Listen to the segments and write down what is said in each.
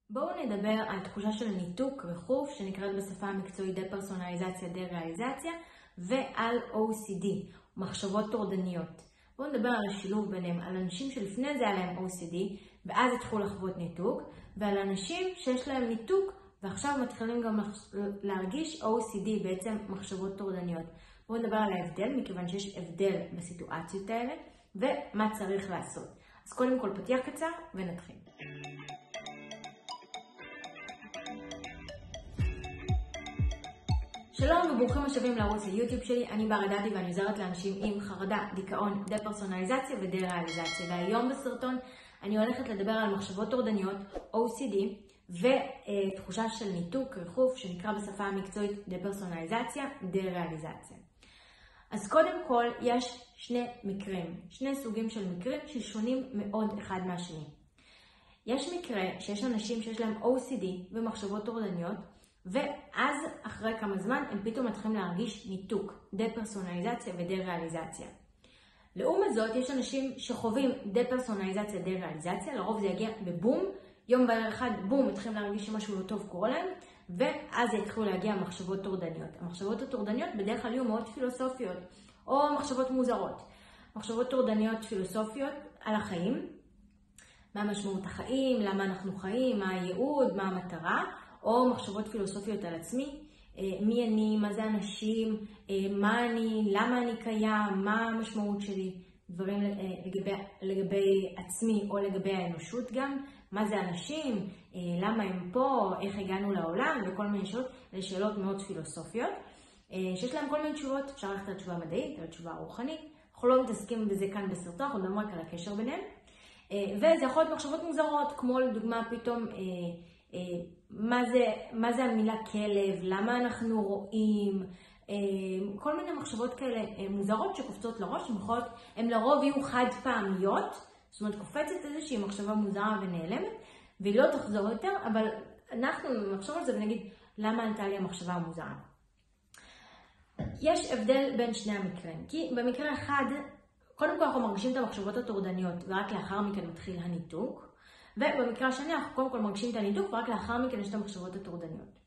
בואו נדבר על תחושה של ניתוק וחוף שנקראת בשפה המקצועית דפרסונליזציה, דה-ריאליזציה, ועל OCD, מחשבות טורדניות. בואו נדבר על השילוב ביניהם, על אנשים שלפני זה היה להם OCD ואז התחילו לחוות ניתוק, ועל אנשים שיש להם ניתוק ועכשיו מתחילים גם להרגיש OCD, בעצם מחשבות טורדניות. בואו נדבר על ההבדל, מכיוון שיש הבדל בסיטואציות האלה ומה צריך לעשות. אז קודם כל פתיח קצר ונתחיל. שלום וברוכים השבים לערוץ היוטיוב שלי, אני בר דדי ואני עוזרת לאנשים עם חרדה, דיכאון, דפרסונליזציה ודה-ריאליזציה. והיום בסרטון אני הולכת לדבר על מחשבות טורדניות, OCD, ותחושה של ניתוק, ריחוף, שנקרא בשפה המקצועית דפרסונליזציה, דה-ריאליזציה. אז קודם כל יש שני סוגים של מקרים ששונים מאוד אחד מהשני. יש מקרה שיש אנשים שיש להם OCD ומחשבות טורדניות, ואז אחרי כמה זמן הם פתאום מתחילים להרגיש ניתוק, דפרסונליזציה ודה-ריאליזציה. לעומת זאת יש אנשים שחווים דפרסונליזציה, דה-ריאליזציה, לרוב זה יגיע בבום, יום בערב אחד בום מתחילים להרגיש שמשהו לא טוב קורה להם, ואז יתחילו להגיע מחשבות טורדניות. המחשבות הטורדניות בדרך כלל יהיו מאוד פילוסופיות, או מחשבות מוזרות. מחשבות טורדניות פילוסופיות על החיים, מה משמעות החיים, למה אנחנו חיים, מה הייעוד, מה המטרה, או מחשבות פילוסופיות על עצמי, מי אני, מה זה אנשים, מה אני, למה אני קיים, מה המשמעות שלי, דברים לגבי עצמי או לגבי האנושות גם, מה זה אנשים, למה הם פה, איך הגענו לעולם, וכל מיני שאלות, אלה שאלות מאוד פילוסופיות, שיש להם כל מיני תשובות, אפשר ללכת לתשובה המדעית, לתשובה הרוחנית, אנחנו לא מתעסקים בזה כאן בסרטון, אנחנו מדברים רק על הקשר ביניהם, וזה יכול להיות מחשבות מוזרות, כמו לדוגמה פתאום, מה זה המילה כלב, למה אנחנו רואים, כל מיני מחשבות כאלה מוזרות שקופצות לראש, הן לרוב יהיו חד פעמיות, זאת אומרת קופצת איזושהי מחשבה מוזרה ונעלמת, והיא לא תחזור יותר, אבל אנחנו נחשוב על זה ונגיד למה עלתה לי המחשבה המוזרה. יש הבדל בין שני המקרים, כי במקרה אחד, קודם כל אנחנו מרגישים את המחשבות הטורדניות, ורק לאחר מכן מתחיל הניתוק, ובמקרה השני אנחנו קודם כל מרגישים את הניתוק, ורק לאחר מכן יש את המחשבות הטורדניות.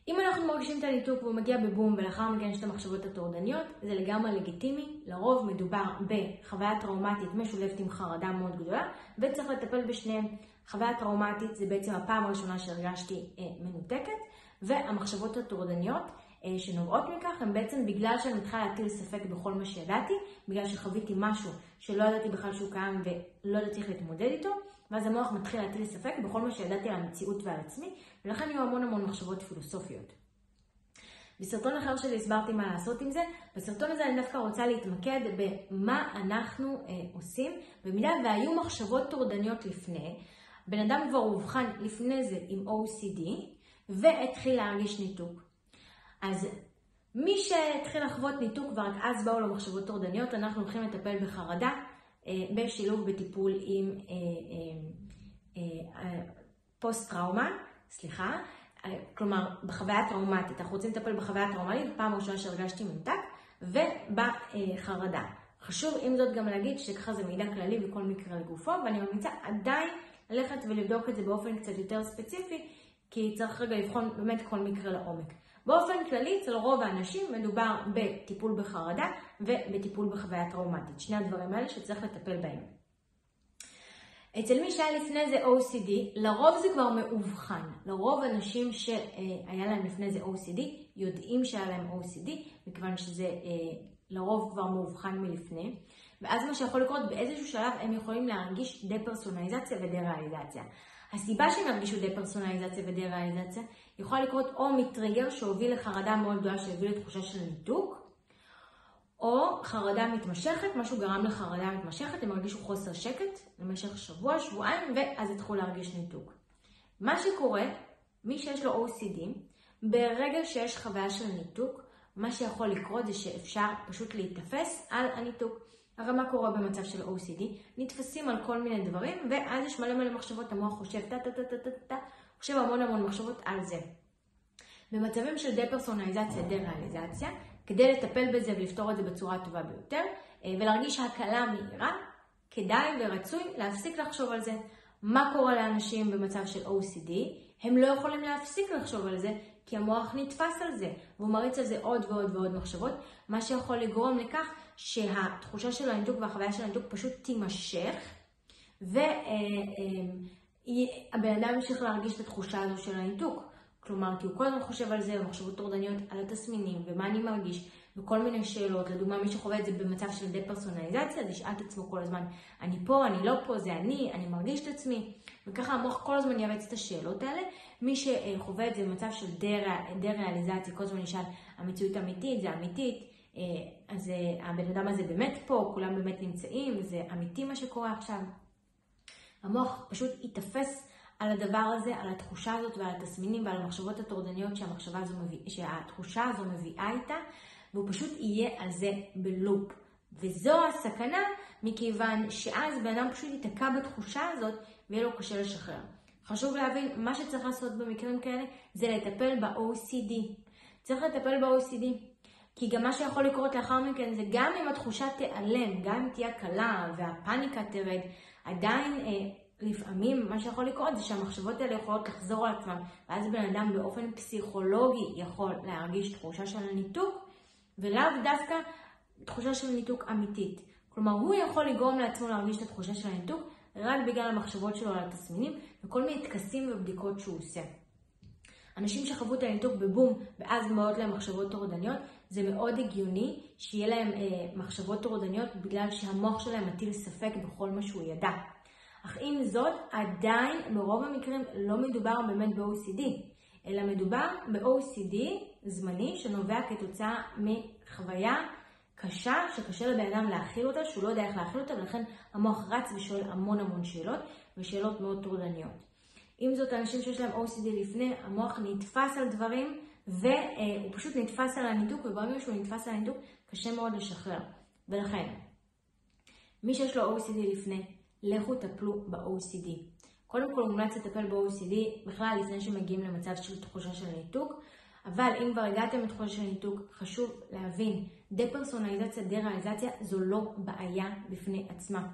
אם אנחנו מרגישים את הניתוק והוא מגיע בבום ולאחר מכן יש את המחשבות הטורדניות, זה לגמרי לגיטימי. לרוב מדובר בחוויה טראומטית משולבת עם חרדה מאוד גדולה, וצריך לטפל בשניהם. חוויה טראומטית זה בעצם הפעם הראשונה שהרגשתי מנותקת, והמחשבות הטורדניות שנובעות מכך הם בעצם בגלל שאני מתחילה להטיל ספק בכל מה שידעתי, בגלל שחוויתי משהו שלא ידעתי בכלל שהוא קיים ולא ידעתי איך להתמודד איתו, ואז המוח מתחיל להטיל ספק בכל מה שידעתי על המציאות ועל עצמי, ולכן יהיו המון מחשבות פילוסופיות. בסרטון אחר שלי הסברתי מה לעשות עם זה. בסרטון הזה אני דווקא רוצה להתמקד במה אנחנו עושים, במידה והיו מחשבות טורדניות לפני, בן אדם כבר הובחן לפני זה עם OCD, והתחיל להרגיש ניתוק. אז מי שהתחיל לחוות ניתוק ורק אז באו לו מחשבות טורדניות, אנחנו הולכים לטפל בחרדה, בשילוב בטיפול עם פוסט-טראומה, כלומר בחוויה טראומטית. אנחנו רוצים לטפל בחוויה טראומטית, פעם ראשונה שהרגשתי מנותק, ובחרדה. חשוב עם זאת גם להגיד שככה זה מידע כללי בכל מקרה לגופו, ואני ממליצה עדיין ללכת ולבדוק את זה באופן קצת יותר ספציפי, כי צריך רגע לבחון באמת כל מקרה לעומק. באופן כללי, אצל רוב האנשים מדובר בטיפול בחרדה ובטיפול בחוויה טראומטית. שני הדברים האלה שצריך לטפל בהם. אצל מי שהיה לפני זה OCD, לרוב זה כבר מאובחן. לרוב אנשים שהיה להם לפני זה OCD, יודעים שהיה להם OCD, מכיוון שזה לרוב כבר מאובחן מלפני. ואז מה שיכול לקרות באיזשהו שלב, הם יכולים להרגיש דפרסונליזציה ודה-ריאליזציה. הסיבה שהם ירגישו דפרסונליזציה ודה-ריאליזציה יכולה לקרות או מטריגר שהוביל לחרדה מאוד גדולה שהוביל לתחושה של ניתוק, או חרדה מתמשכת, משהו גרם לחרדה מתמשכת, הם הרגישו חוסר שקט למשך שבוע, שבועיים, ואז התחילו להרגיש ניתוק. מה שקורה, מי שיש לו OCD, ברגע שיש חוויה של ניתוק, מה שיכול לקרות זה שאפשר פשוט להתאפס על הניתוק. הרי מה קורה במצב של OCD? נתפסים על כל מיני דברים, ואז יש מלא מחשבות, המוח חושב חושב המון מחשבות על זה. במצבים של דפרסונליזציה, דה-ריאליזציה, כדי לטפל בזה ולפתור את זה בצורה הטובה ביותר, ולהרגיש הקלה מהירה, כדאי ורצוי להפסיק לחשוב על זה. מה קורה לאנשים במצב של OCD? הם לא יכולים להפסיק לחשוב על זה, כי המוח נתפס על זה, והוא מריץ על זה עוד ועוד ועוד מחשבות, מה שיכול לגרום לכך שהתחושה של הניתוק והחוויה של הניתוק פשוט תימשך, והבן אדם ימשיך להרגיש את התחושה הזו של הניתוק. כלומר, כי הוא כל הזמן חושב על זה, במחשבות טורדניות, על התסמינים, ומה אני מרגיש, וכל מיני שאלות. לדוגמה, מי שחווה את זה במצב של דפרסונליזציה, זה ישאל את עצמו כל הזמן, אני פה, אני לא פה, זה אני מרגיש את עצמי. וככה המוח כל הזמן יאמץ את השאלות האלה. מי שחווה את זה במצב של דה-ריאליזציה, כל הזמן ישאל, המציאות אמיתית, זה אמיתית, אז הבן אדם הזה באמת פה, כולם באמת נמצאים, זה אמיתי מה שקורה עכשיו. המוח פשוט יתפס על הדבר הזה, על התחושה הזאת ועל התסמינים ועל המחשבות הטורדניות שהתחושה הזו מביאה איתה, והוא פשוט יהיה על זה בלופ. וזו הסכנה, מכיוון שאז בן אדם פשוט ייתקע בתחושה הזאת ויהיה לו קשה לשחרר. חשוב להבין, מה שצריך לעשות במקרים כאלה זה לטפל ב-OCD. צריך לטפל ב-OCD, כי גם מה שיכול לקרות לאחר מכן זה גם אם התחושה תיעלם, גם אם תהיה קלה והפאניקה תרד, עדיין לפעמים מה שיכול לקרות זה שהמחשבות האלה יכולות לחזור על עצמם, ואז בן אדם באופן פסיכולוגי יכול להרגיש תחושה של הניתוק, ולאו דווקא תחושה של ניתוק אמיתית. כלומר, הוא יכול לגרום לעצמו להרגיש את התחושה של הניתוק רק בגלל המחשבות שלו על התסמינים וכל מיני תקסים ובדיקות שהוא עושה. אנשים שחוו את הניתוק בבום ואז באות להם מחשבות טורדניות, זה מאוד הגיוני שיהיה להם מחשבות טורדניות בגלל שהמוח שלהם מטיל ספק בכל מה שהוא ידע. אך עם זאת, עדיין ברוב המקרים לא מדובר באמת ב-OCD, אלא מדובר ב-OCD זמני שנובע כתוצאה מחוויה קשה שקשה לבן אדם להכיל אותה, שהוא לא יודע איך להכיל אותה, ולכן המוח רץ ושואל המון שאלות, ושאלות מאוד טורדניות. עם זאת, האנשים שיש להם OCD לפני, המוח נתפס על דברים, והוא פשוט נתפס על הניתוק, וברגע שהוא נתפס על הניתוק, קשה מאוד לשחרר. ולכן, מי שיש לו OCD לפני, לכו טפלו ב-OCD. קודם כל מומלץ לטפל ב-OCD בכלל לפני שמגיעים למצב של תחושה של ניתוק, אבל אם כבר הגעתם לתחושה של ניתוק, חשוב להבין, דפרסונליזציה, דה-ריאליזציה זו לא בעיה בפני עצמה.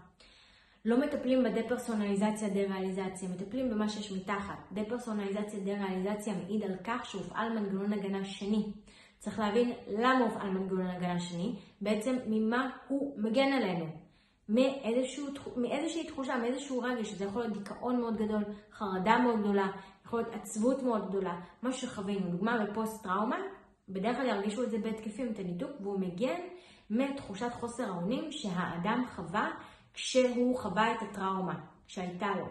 לא מטפלים בדפרסונליזציה, דה-ריאליזציה, מטפלים במה שיש מתחת. דפרסונליזציה, דה-ריאליזציה מעיד על כך שהופעל מנגנון הגנה שני. צריך להבין למה הופעל מנגנון הגנה שני, בעצם ממה הוא מגן עלינו. מאיזושהי תחושה, מאיזשהו רגש, שזה יכול להיות דיכאון מאוד גדול, חרדה מאוד גדולה, יכול להיות עצבות מאוד גדולה, מה שחווינו, דוגמה בפוסט טראומה, בדרך כלל ירגישו את זה בהתקפים, את הניתוק, והוא מגן מתחושת חוסר האונים שהאדם חווה כשהוא חווה את הטראומה שהייתה לו.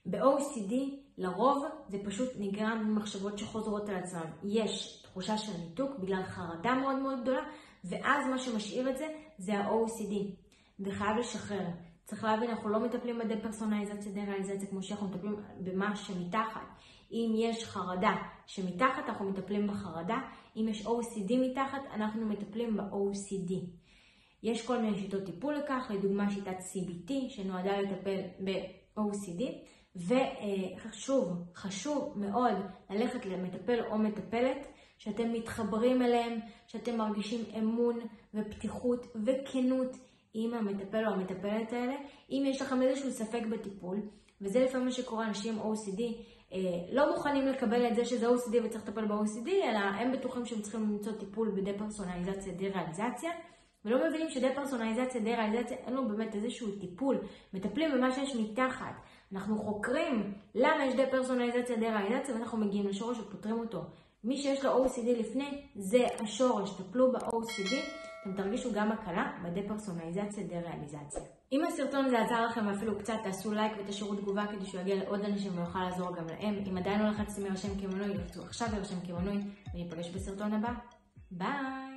ב-OCD לרוב זה פשוט נגרם ממחשבות שחוזרות על עצמם. יש תחושה של ניתוק בגלל חרדה מאוד מאוד גדולה, ואז מה שמשאיר את זה זה ה-OCD. וחייב לשחרר. צריך להבין, אנחנו לא מטפלים בדפרסונליזציה, דה-ריאליזציה, כמו שאנחנו מטפלים במה שמתחת. אם יש חרדה שמתחת, אנחנו מטפלים בחרדה. אם יש OCD מתחת, אנחנו מטפלים ב-OCD. יש כל מיני שיטות טיפול לכך, לדוגמה שיטת CBT, שנועדה לטפל ב-OCD. וחשוב מאוד ללכת למטפל או מטפלת, שאתם מתחברים אליהם, שאתם מרגישים אמון ופתיחות וכנות עם המטפל או המטפלת האלה. אם יש לכם איזשהו ספק בטיפול, וזה לפעמים מה שקורה, אנשים OCD לא מוכנים לקבל את זה שזה OCD וצריך לטפל ב-OCD, אלא הם בטוחים שהם צריכים למצוא טיפול בדפרסונליזציה, דה-ריאליזציה, ולא מבינים שדפרסונליזציה, דה-ריאליזציה אין לו באמת איזשהו טיפול, מטפלים במה שיש מתחת. אנחנו חוקרים למה יש דפרסונליזציה, דה-ריאליזציה, ואנחנו מגיעים לשורש ופותרים אותו. מי שיש לו OCD לפני, זה השורש, טפלו ב-OCD, אתם תרגישו גם הקלה בדפרסונליזציה, דה-ריאליזציה. אם הסרטון זה עזר לכם ואפילו קצת, תעשו לייק ותשאירו תגובה כדי שהוא יגיע לעוד אנשים ויוכל לעזור גם להם. אם עדיין לא לחצתם להירשם כמנוי, לחצו עכשיו להירשם כמנוי, וניפגש בסרטון הבא. ביי!